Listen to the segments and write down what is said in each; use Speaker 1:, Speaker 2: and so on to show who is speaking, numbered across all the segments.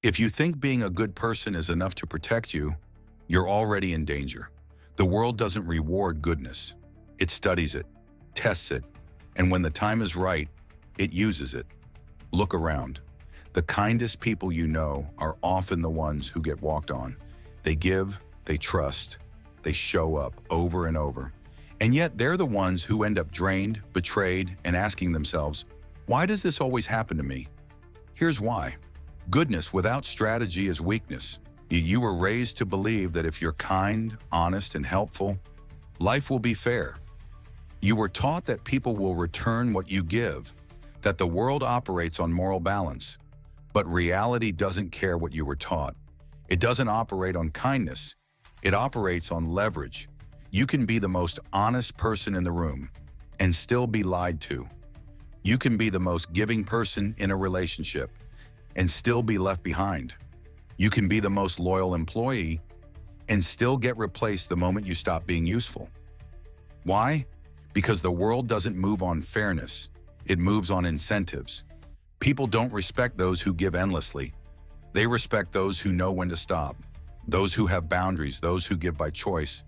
Speaker 1: If you think being a good person is enough to protect you, you're already in danger. The world doesn't reward goodness. It studies it, tests it, and when the time is right, it uses it. Look around. The kindest people you know are often the ones who get walked on. They give, they trust, they show up over and over. And yet they're the ones who end up drained, betrayed, and asking themselves, why does this always happen to me? Here's why. Goodness without strategy is weakness. You were raised to believe that if you're kind, honest, and helpful, life will be fair. You were taught that people will return what you give, that the world operates on moral balance. But reality doesn't care what you were taught. It doesn't operate on kindness. It operates on leverage. You can be the most honest person in the room and still be lied to. You can be the most giving person in a relationship and still be left behind. You can be the most loyal employee and still get replaced the moment you stop being useful. Why? Because the world doesn't move on fairness. It moves on incentives. People don't respect those who give endlessly. They respect those who know when to stop, those who have boundaries, those who give by choice,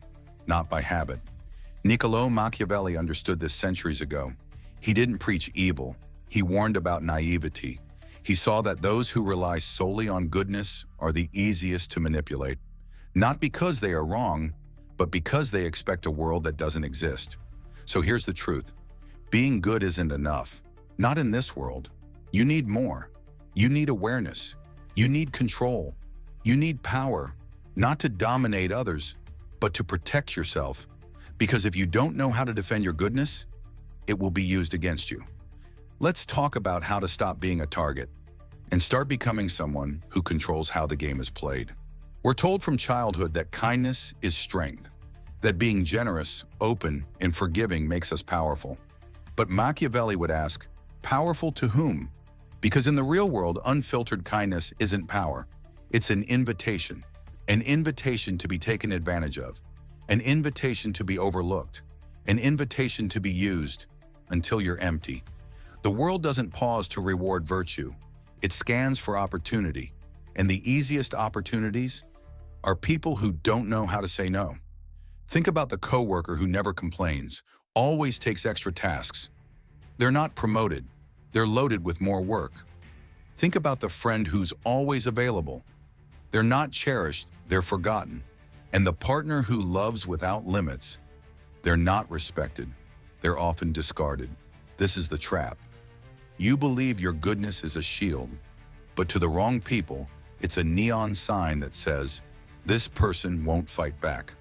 Speaker 1: not by habit. Niccolò Machiavelli understood this centuries ago. He didn't preach evil. He warned about naivety. He saw that those who rely solely on goodness are the easiest to manipulate, not because they are wrong, but because they expect a world that doesn't exist. So here's the truth. Being good isn't enough. Not in this world. You need more. You need awareness. You need control. You need power, not to dominate others, but to protect yourself. Because if you don't know how to defend your goodness, it will be used against you. Let's talk about how to stop being a target and start becoming someone who controls how the game is played. We're told from childhood that kindness is strength, that being generous, open, and forgiving makes us powerful. But Machiavelli would ask, powerful to whom? Because in the real world, unfiltered kindness isn't power. It's an invitation to be taken advantage of, an invitation to be overlooked, an invitation to be used until you're empty. The world doesn't pause to reward virtue. It scans for opportunity, and the easiest opportunities are people who don't know how to say no. Think about the coworker who never complains, always takes extra tasks. They're not promoted, they're loaded with more work. Think about the friend who's always available. They're not cherished, they're forgotten. And the partner who loves without limits, they're not respected, they're often discarded. This is the trap. You believe your goodness is a shield, but to the wrong people, it's a neon sign that says, this person won't fight back.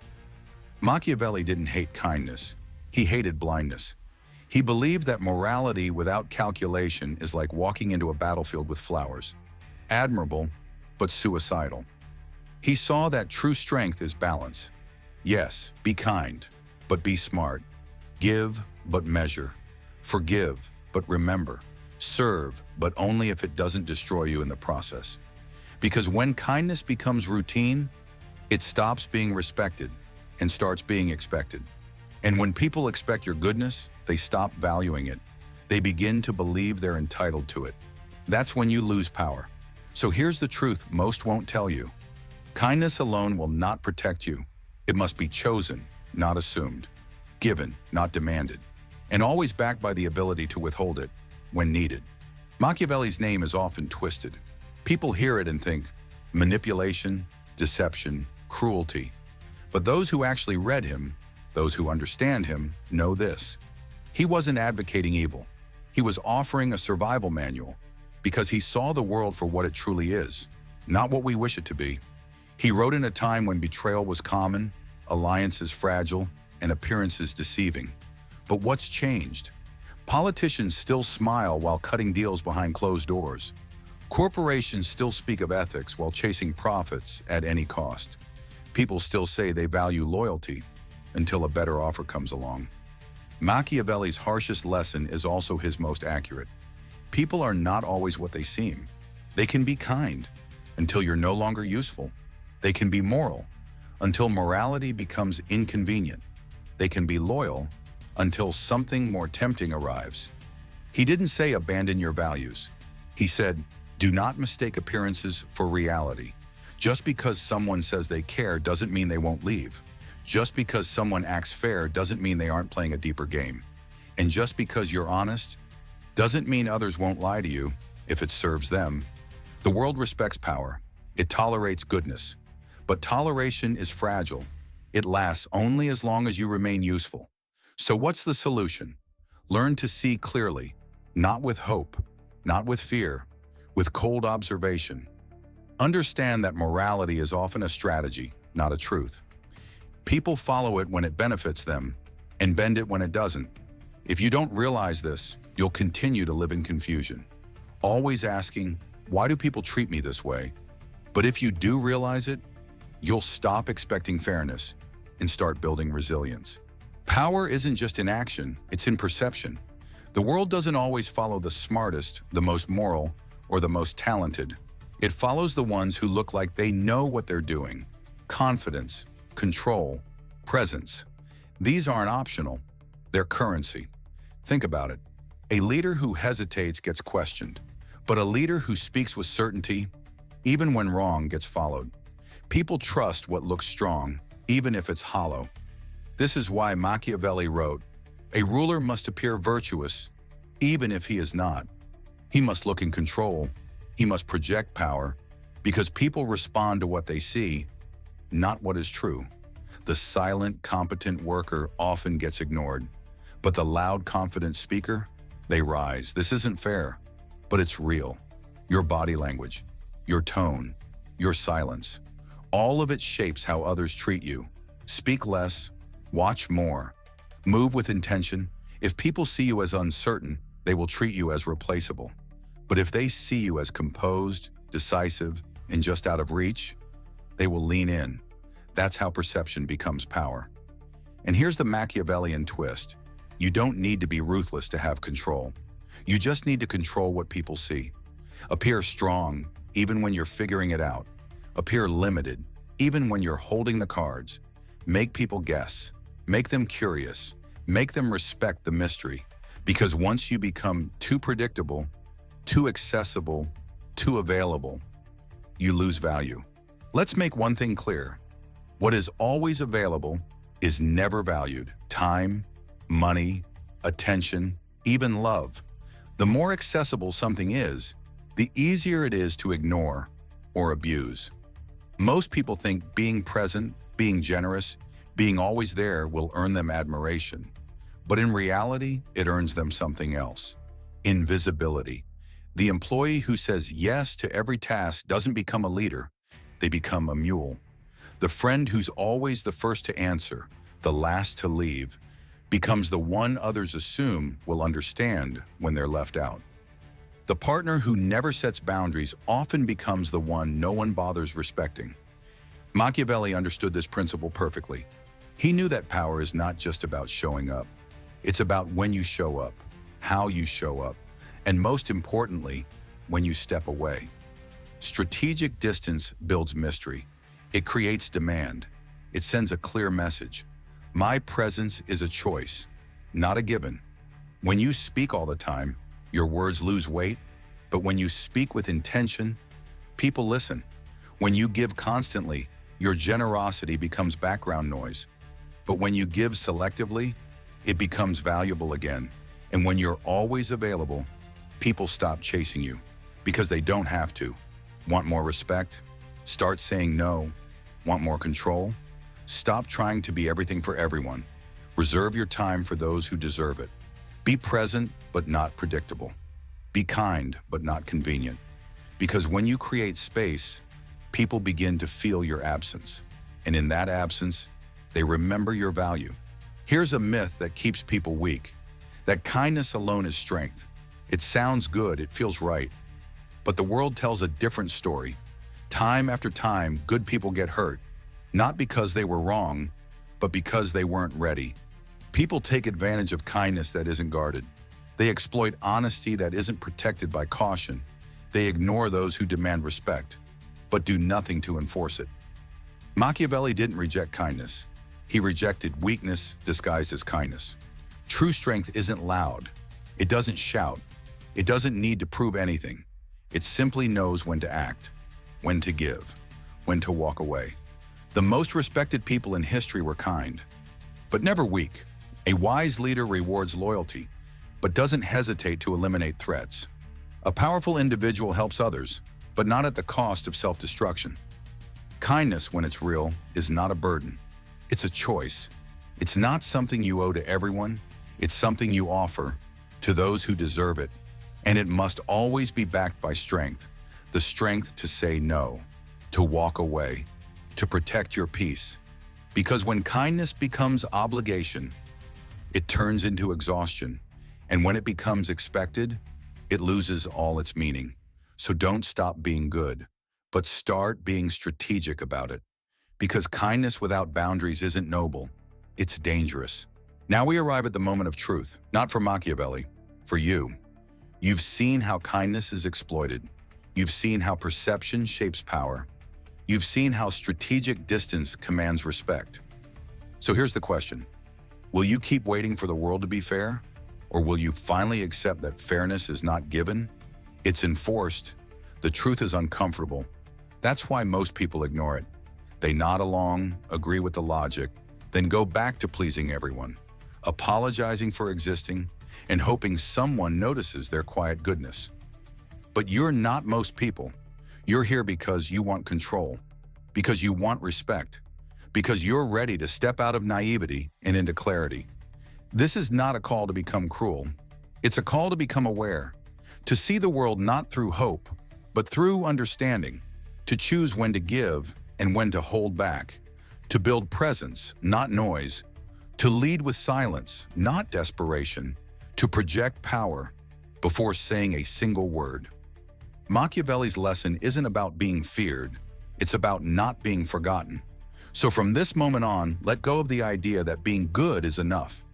Speaker 1: Machiavelli didn't hate kindness, he hated blindness. He believed that morality without calculation is like walking into a battlefield with flowers. Admirable, but suicidal. He saw that true strength is balance. Yes, be kind, but be smart. Give, but measure. Forgive, but remember. Serve, but only if it doesn't destroy you in the process. Because when kindness becomes routine, it stops being respected and starts being expected. And when people expect your goodness, they stop valuing it. They begin to believe they're entitled to it. That's when you lose power. So here's the truth most won't tell you. Kindness alone will not protect you. It must be chosen, not assumed. Given, not demanded. And always backed by the ability to withhold it when needed. Machiavelli's name is often twisted. People hear it and think manipulation, deception, cruelty. But those who actually read him, those who understand him, know this. He wasn't advocating evil. He was offering a survival manual because he saw the world for what it truly is, not what we wish it to be. He wrote in a time when betrayal was common, alliances fragile, and appearances deceiving. But what's changed? Politicians still smile while cutting deals behind closed doors. Corporations still speak of ethics while chasing profits at any cost. People still say they value loyalty until a better offer comes along. Machiavelli's harshest lesson is also his most accurate. People are not always what they seem. They can be kind until you're no longer useful. They can be moral until morality becomes inconvenient. They can be loyal until something more tempting arrives. He didn't say abandon your values. He said, Do not mistake appearances for reality. Just because someone says they care doesn't mean they won't leave. Just because someone acts fair doesn't mean they aren't playing a deeper game. And just because you're honest doesn't mean others won't lie to you if it serves them. The world respects power. It tolerates goodness. But toleration is fragile. It lasts only as long as you remain useful. So what's the solution? Learn to see clearly, not with hope, not with fear, with cold observation. Understand that morality is often a strategy, not a truth. People follow it when it benefits them and bend it when it doesn't. If you don't realize this, you'll continue to live in confusion, always asking, why do people treat me this way? But if you do realize it, you'll stop expecting fairness and start building resilience. Power isn't just in action, it's in perception. The world doesn't always follow the smartest, the most moral, or the most talented. It follows the ones who look like they know what they're doing. Confidence, control, presence. These aren't optional. They're currency. Think about it. A leader who hesitates gets questioned, but a leader who speaks with certainty, even when wrong, gets followed. People trust what looks strong, even if it's hollow. This is why Machiavelli wrote, "A ruler must appear virtuous, even if he is not. He must look in control. He must project power, because people respond to what they see, not what is true." The silent, competent worker often gets ignored, but the loud, confident speaker, they rise. This isn't fair, but it's real. Your body language, your tone, your silence, all of it shapes how others treat you. Speak less, watch more, move with intention. If people see you as uncertain, they will treat you as replaceable. But if they see you as composed, decisive, and just out of reach, they will lean in. That's how perception becomes power. And here's the Machiavellian twist. You don't need to be ruthless to have control. You just need to control what people see. Appear strong, even when you're figuring it out. Appear limited, even when you're holding the cards. Make people guess. Make them curious. Make them respect the mystery. Because once you become too predictable, too accessible, too available, you lose value. Let's make one thing clear. What is always available is never valued. Time, money, attention, even love. The more accessible something is, the easier it is to ignore or abuse. Most people think being present, being generous, being always there will earn them admiration. But in reality, it earns them something else. Invisibility. The employee who says yes to every task doesn't become a leader, they become a mule. The friend who's always the first to answer, the last to leave, becomes the one others assume will understand when they're left out. The partner who never sets boundaries often becomes the one no one bothers respecting. Machiavelli understood this principle perfectly. He knew that power is not just about showing up. It's about when you show up, how you show up, and most importantly, when you step away. Strategic distance builds mystery. It creates demand. It sends a clear message. My presence is a choice, not a given. When you speak all the time, your words lose weight, but when you speak with intention, people listen. When you give constantly, your generosity becomes background noise. But when you give selectively, it becomes valuable again. And when you're always available, people stop chasing you because they don't have to. Want more respect? Start saying no. Want more control? Stop trying to be everything for everyone. Reserve your time for those who deserve it. Be present, but not predictable. Be kind, but not convenient. Because when you create space, people begin to feel your absence. And in that absence, they remember your value. Here's a myth that keeps people weak. That kindness alone is strength. It sounds good, it feels right. But the world tells a different story. Time after time, good people get hurt. Not because they were wrong, but because they weren't ready. People take advantage of kindness that isn't guarded. They exploit honesty that isn't protected by caution. They ignore those who demand respect, but do nothing to enforce it. Machiavelli didn't reject kindness. He rejected weakness disguised as kindness. True strength isn't loud. It doesn't shout. It doesn't need to prove anything. It simply knows when to act, when to give, when to walk away. The most respected people in history were kind, but never weak. A wise leader rewards loyalty, but doesn't hesitate to eliminate threats. A powerful individual helps others, but not at the cost of self-destruction. Kindness, when it's real, is not a burden. It's a choice. It's not something you owe to everyone. It's something you offer to those who deserve it. And it must always be backed by strength. The strength to say no, to walk away, to protect your peace. Because when kindness becomes obligation, it turns into exhaustion. And when it becomes expected, it loses all its meaning. So don't stop being good, but start being strategic about it. Because kindness without boundaries isn't noble, it's dangerous. Now we arrive at the moment of truth, not for Machiavelli, for you. You've seen how kindness is exploited. You've seen how perception shapes power. You've seen how strategic distance commands respect. So here's the question. Will you keep waiting for the world to be fair? Or will you finally accept that fairness is not given? It's enforced. The truth is uncomfortable. That's why most people ignore it. They nod along, agree with the logic, then go back to pleasing everyone, apologizing for existing, and hoping someone notices their quiet goodness. But you're not most people. You're here because you want control, because you want respect, because you're ready to step out of naivety and into clarity. This is not a call to become cruel. It's a call to become aware, to see the world not through hope, but through understanding, to choose when to give and when to hold back, to build presence, not noise, to lead with silence, not desperation, to project power before saying a single word. Machiavelli's lesson isn't about being feared, it's about not being forgotten. So from this moment on, let go of the idea that being good is enough.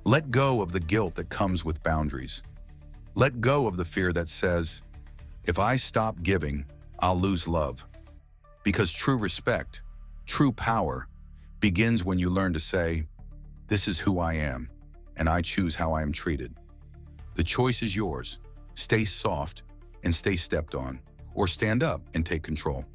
Speaker 1: Let go of the guilt that comes with boundaries. Let go of the fear that says, if I stop giving, I'll lose love. Because true respect, true power, begins when you learn to say, this is who I am, and I choose how I am treated. The choice is yours. Stay soft and stay stepped on, or stand up and take control.